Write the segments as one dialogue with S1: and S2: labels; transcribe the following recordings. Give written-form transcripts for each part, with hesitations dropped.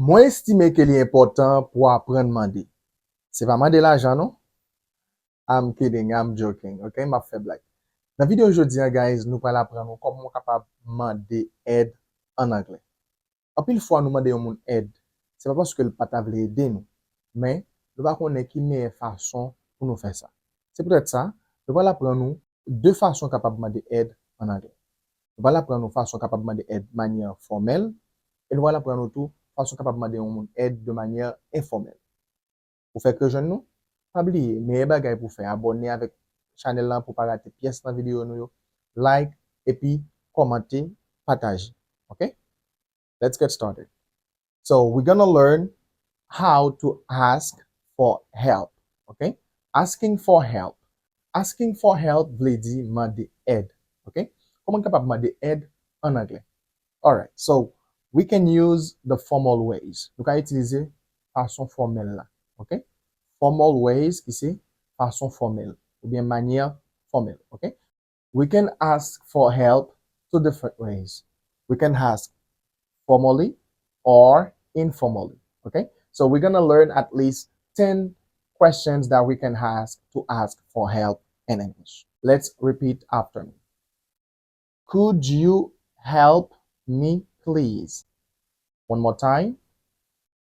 S1: Moi estime que est important pour apprendre demander. C'est pas demander l'argent non? I'm kidding, I'm joking. OK, m'a fait blague. Dans la vidéo aujourd'hui, guys, nous allons apprendre comment capable demander aide en anglais. En pile fois nous demander une aide, c'est pas parce que le pata veut aider nous, mais nous va connaître qui meilleure façon pour nous faire ça. C'est peut-être ça, nous allons apprendre nous deux façons capables de demander aide en anglais. Nous allons apprendre nous façon capable de demander aide de manière formelle et nous allons apprendre nous tout façon capable de demander aide de manière informelle. Pour faire que je nous, pas oublier, meilleur bagage pour faire abonner avec channel là pour pas rater pièce dans vidéo nous, like et puis commenter, partager. OK? Let's get started. So we're gonna learn how to ask for help. Okay? Asking for help. Asking for help veut dire demander aide. Okay? Comment capable demander aide en anglais? Alright, so we can use the formal ways. Nous allons utiliser façon formelle là. Okay? Formal ways qui c'est façon formelle ou bien manière formelle. Okay? We can ask for help two different ways. We can ask formally or informally. Okay, so we're gonna learn at least 10 questions that we can ask to ask for help in English. Let's repeat after me. Could you help me, please? One more time.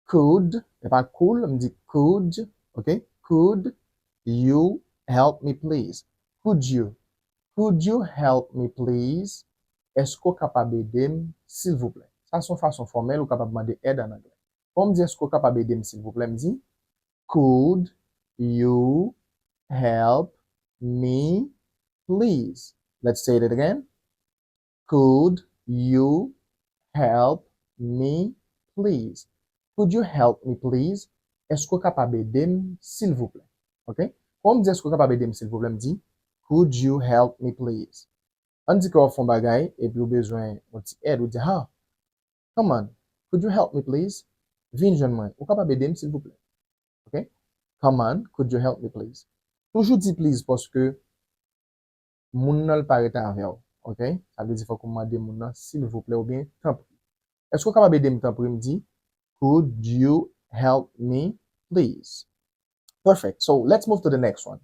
S1: Could, if I could, I'm dit could, okay? Could you help me, please? Could you? Could you help me, please? Est-ce qu'on est capable d'aider, s'il vous plaît? Ça, c'est une façon formelle ou capable de demander aide en anglais. Comme dire est-ce qu'on est capable d'aider, s'il vous plaît, me dit, could you help me, please? Let's say it again. Could you help me, please? Could you help me, please? Est-ce qu'on est capable d'aider, s'il vous plaît? OK? Comme dire est-ce qu'on est capable d'aider, s'il vous plaît, me dit, could you help me, please? On dit qu'on fait un bagay et puis on a besoin d'une aide, on dit, ah, come on, could you help me, please? Viens joindre moi. Ou capable d'aider, s'il vous plaît? OK? Come on, could you help me, please? Toujours dit please parce que moun nan paraît avec vous. OK? Ça veut dire qu'il faut qu'on demande moun nan, s'il vous plaît, ou bien, tant pis. Est-ce qu'on est capable d'aider, tant pis, me dit, could you help me, please? Perfect. So let's move to the next one.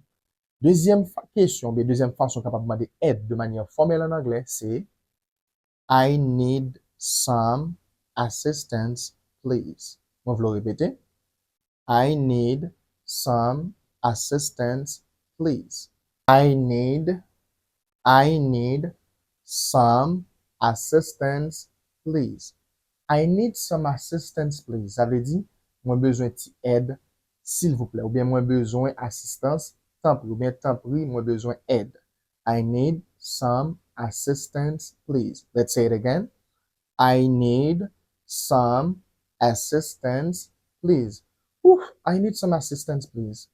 S1: Deuxième question, bien, deuxième façon capable de demander aide de manière formelle en anglais, c'est I need some assistance, please. On va le répéter. I need some assistance, please. I need some assistance, please. I need some assistance, please. Ça veut dire, moi besoin d'aide, s'il vous plaît. Ou bien, moi besoin assistance, tant pis. Ou bien, tant pis, moi besoin aide. I need some assistance, please. Let's say it again. I need some assistance, please. Ouf, I need some assistance, please.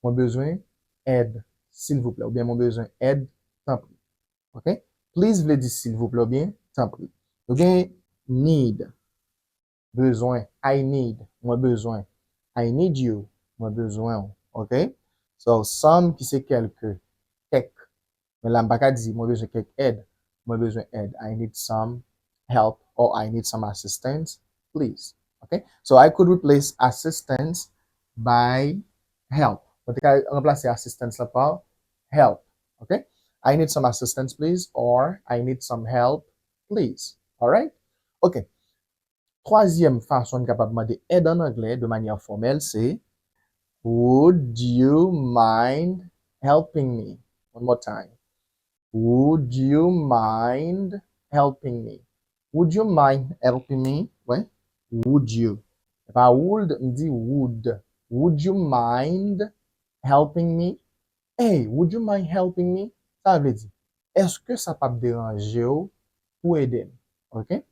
S1: Moi besoin aide, s'il vous plaît. Ou bien, moi besoin aide, tant pis. OK? Please veut dire s'il vous plaît, ou bien, tant pis. Ou bien, need, besoin. I need, moi besoin. I need you, moi besoin. OK? So, some qui c'est quelque, quelques. Mais là, je dire, moi besoin quelque aide. Moi besoin aide. I need some help or I need some assistance, please. Okay? So I could replace assistance by help. But I remplacer assistance par help. Okay? I need some assistance, please, or I need some help, please. All right? Okay. Troisième façon capable de demander aide en anglais de manière formelle, c'est would you mind helping me? One more time. Would you mind helping me? Would you mind helping me? Ouais. Would you? If I would, me dit would. Would you mind helping me? Hey, would you mind helping me? Ça veut dire, est-ce que ça peut te déranger pour aider? OK?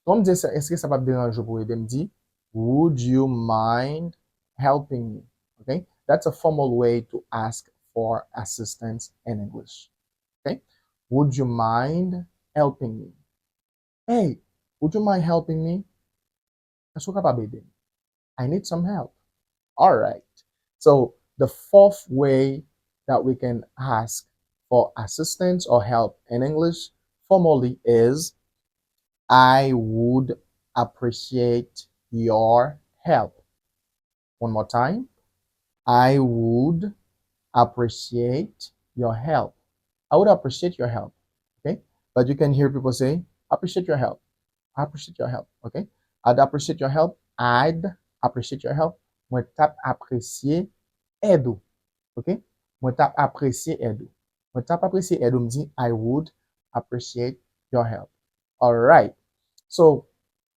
S1: Comme dire ça, est-ce que ça peut te déranger pour aider? Me dit, would you mind helping me? OK? That's a formal way to ask for assistance in English. Okay? Would you mind helping me? Hey, would you mind helping me? Est-ce que capable d'aider? I need some help. All right. So the fourth way that we can ask for assistance or help in English formally is I would appreciate your help. One more time. I would appreciate your help. I would appreciate your help. Okay. But you can hear people say, appreciate your help. I appreciate your help. Okay. I'd appreciate your help. I'd appreciate your help. Moi tap apprécier aide. Okay. Moi tap apprécier aide. Moi tap apprécier aide me dit I would appreciate your help. All right. So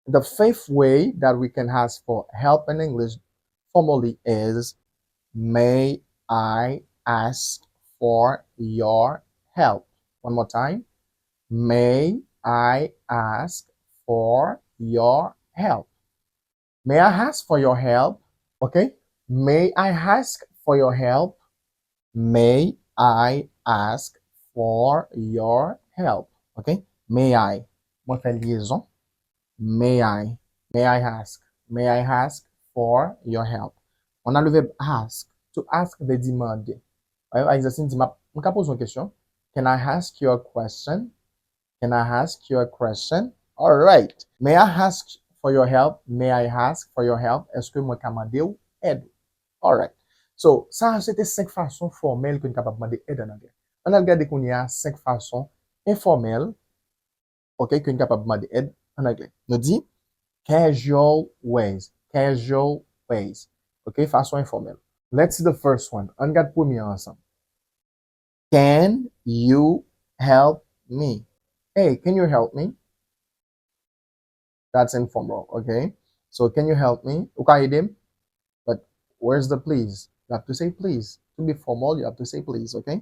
S1: the fifth way that we can ask for help in English formally is may I ask for your help? One more time. May I ask for your help? May I ask for your help? Okay. May I ask for your help? May I ask for your help? Okay. May I? Moi fais liaison. May I? May I ask? May I ask for your help? On a le verbe ask. To ask veut dire demander. Par exemple, si je pose une question. Can I ask you a question? Can I ask you a question? All right. May I ask for your help? May I ask for your help? Est-ce que moi demander ou aide? All right. So, ça, c'était 5 façons formelles qu'on est capable de demander aide en anglais. On a regardé qu'on y a 5 façons informelles, OK, qu'on est capable de demander aide en anglais. Nous dit casual ways. Casual ways. OK, façon informelle. Let's see the first one. On regarde premier ensemble. Can you help me? Hey, can you help me? That's informal, okay? So can you help me? Ukaidim, but where's the please? You have to say please. To be formal, you have to say please, okay?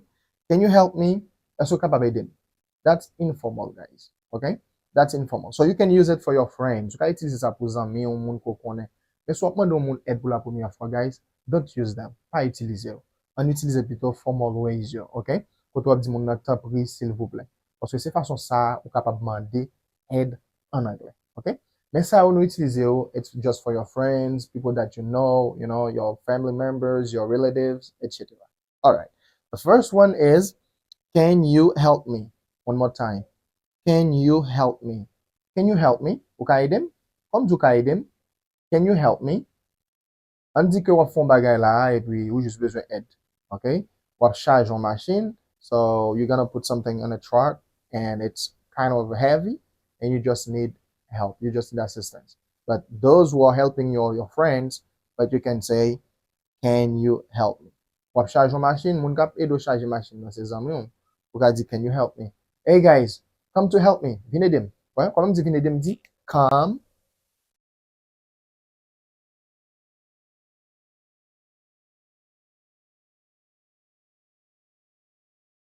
S1: Can you help me? That's informal, guys. Okay? That's informal. So you can use it for your friends. You can utiliser ça pour amis ou moun ko connaît. Mais soit moi don moun aide pour la première fois, guys, don't use them. Pas utiliser. On utilise plutôt formal ways, okay? Quand on dit moun nan temps pris, s'il vous plaît. Parce que c'est façon ça ou capable demander aide en anglais, okay? Mais ça on utilise it's just for your friends, people that you know, your family members, your relatives, etc. All right. The first one is can you help me? One more time. Can you help me? Can you help me? Ukaidim? Comme du kaidim? Can you help me? On dit que on font bagay là et puis ou juste besoin d'aide. Okay? Ou charge en machine. So you're gonna put something on a truck and it's kind of heavy and you just need help. You just need assistance. But those who are helping your friends, but you can say, can you help me? Ou charge en machine, moun kap edo charge machine dans ses amis. Ou ka di, can you help me? Hey guys, come to help me. Vinedim. Ouais, quand on dit vinedim, dit come.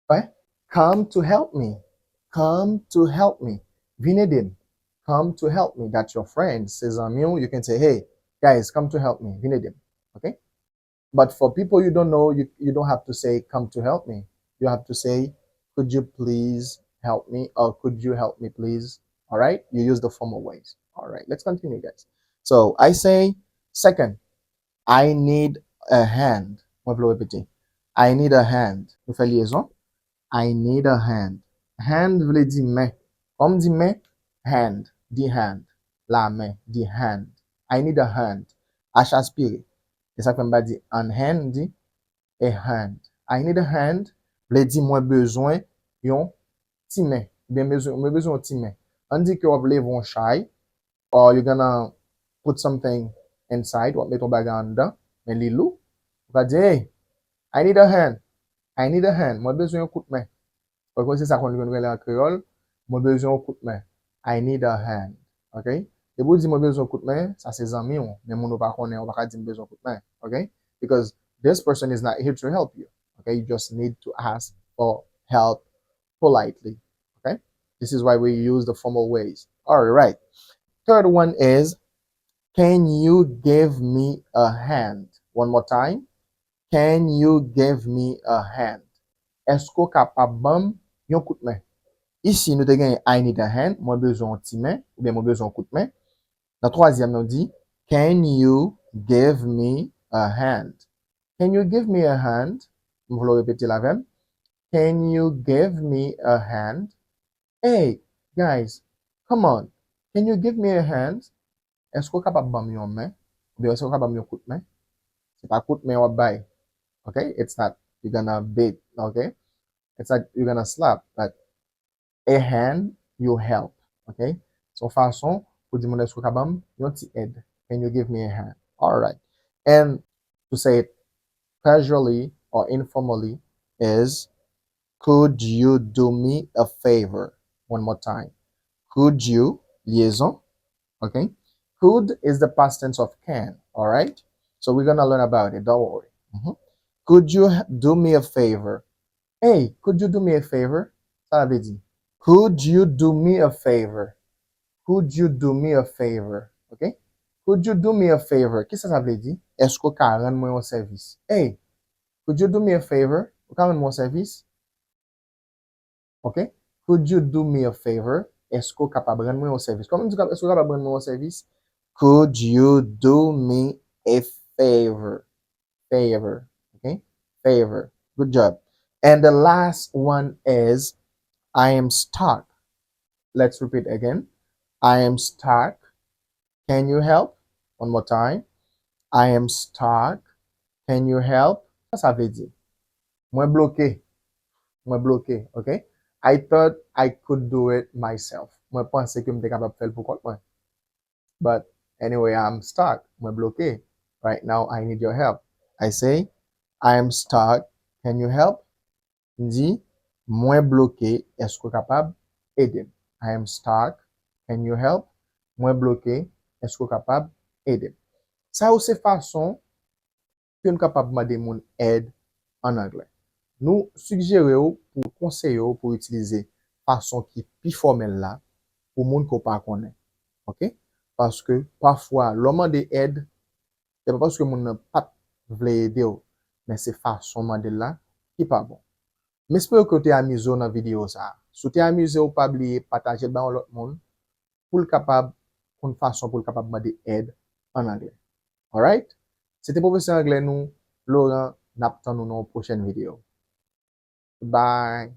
S1: Ouais, come to help me. Come to help me. Vinedim. Come to help me. That's your friend. Ses amis, you can say, hey, guys, come to help me. Vinedim. Okay? But for people you don't know, you don't have to say, come to help me. You have to say, could you please help me? Or could you help me, please? All right? You use the formal ways. All right, let's continue, guys. So I say, second, I need a hand. Moi, je vais répéter. I need a hand. Nous faisons liaison. I need a hand. Hand veut dire main. Comme dit main, hand, the hand. La main, the hand. I need a hand. H aspiré. Et ça fait me dire un hand, dit a hand. I need a hand. Veut dire moi besoin yon ti main. Bien besoin ti main. On dit que vous voulez un chai or you're gonna put something inside, ou mettre ton bagage en dedans, mais lilou, vous va dire, hey, I need a hand. I need a hand. Moi besoin un coup de main. Parce que c'est ça qu'on dit en créole. Moi besoin un coup de main. I need a hand. OK? Et vous dites moi besoin un coup de main, ça c'est amis, mais mon pas connaît, on va pas dire besoin un coup de main. OK? Because this person is not here to help you. Okay? You just need to ask for help politely. Okay? This is why we use the formal ways. All right. Third one is, can you give me a hand? One more time. Can you give me a hand? Est-ce que capable bam yon coup de main? Ici, nous te gagne I need a hand, moi besoin de main, ou bien moi besoin de coup de main. La troisième, nous dit, can you give me a hand? Can you give me a hand? Je vais le répéter la même. Can you give me a hand? Hey, guys, come on. Can you give me a hand? est-ce qu'on capable bam yon main? Ou bien est-ce qu'on capable yon coup de main? C'est pas coup de main ou bay. Okay? It's not you're gonna beat, okay? It's not you're gonna slap, but a hand you help, okay? So façon pour dire mon est-ce qu'on capable yon ti aide. Can you give me a hand? All right. And to say it casually or informally is could you do me a favor? One more time. Could you, liaison, okay? Could is the past tense of can, all right? So we're gonna learn about it, don't worry. Could you do me a favor? Hey, could you do me a favor? Ça veut dire. Could you do me a favor? Could you do me a favor? Okay? Could you do me a favor? Qu'est-ce que ça veut dire? Est-ce que vous pouvez rendre moi un service? Hey, could you do me a favor? Vous pouvez rendre moi un service? Okay? Could you do me a favor? Est-ce que vous capable rendre moi un service? Comment est-ce que vous capable rendre moi un service? Could you do me a favor? Favor. Okay? Favor. Good job. And the last one is I am stuck. Let's repeat again. I am stuck. Can you help? One more time. I am stuck. Can you help? Ça veut dire. Moi bloqué. Moi bloqué. Okay? I thought I could do it myself. Moi pensais que m'étais capable de faire pour moi. But anyway, I'm stuck. Moi bloqué. Right now, I need your help. I say, I am stuck. Can you help? Dit, moi bloqué. Est-ce que capable aider? I am stuck. Can you help? Moi bloqué. Est-ce que capable aider? Ça aussi façon que nous capable demander mon aide en anglais. Nous suggérons pour conseiller pour utiliser façon qui plus formelle là pour monde qu'on pas connaît. OK? Parce que parfois l'homme de aide c'est pas parce que mon pas veut aider mais c'est façon demander là qui pas bon. Mais j'espère que tu es amusé dans la vidéo ça. Si tu es amusé ou pas oublier partager dans l'autre monde pour le capable une façon pour le capable demander aide en anglais. Alright? C'était professeur anglais nous Laurent n'attend nous dans une prochaine vidéo. Bye.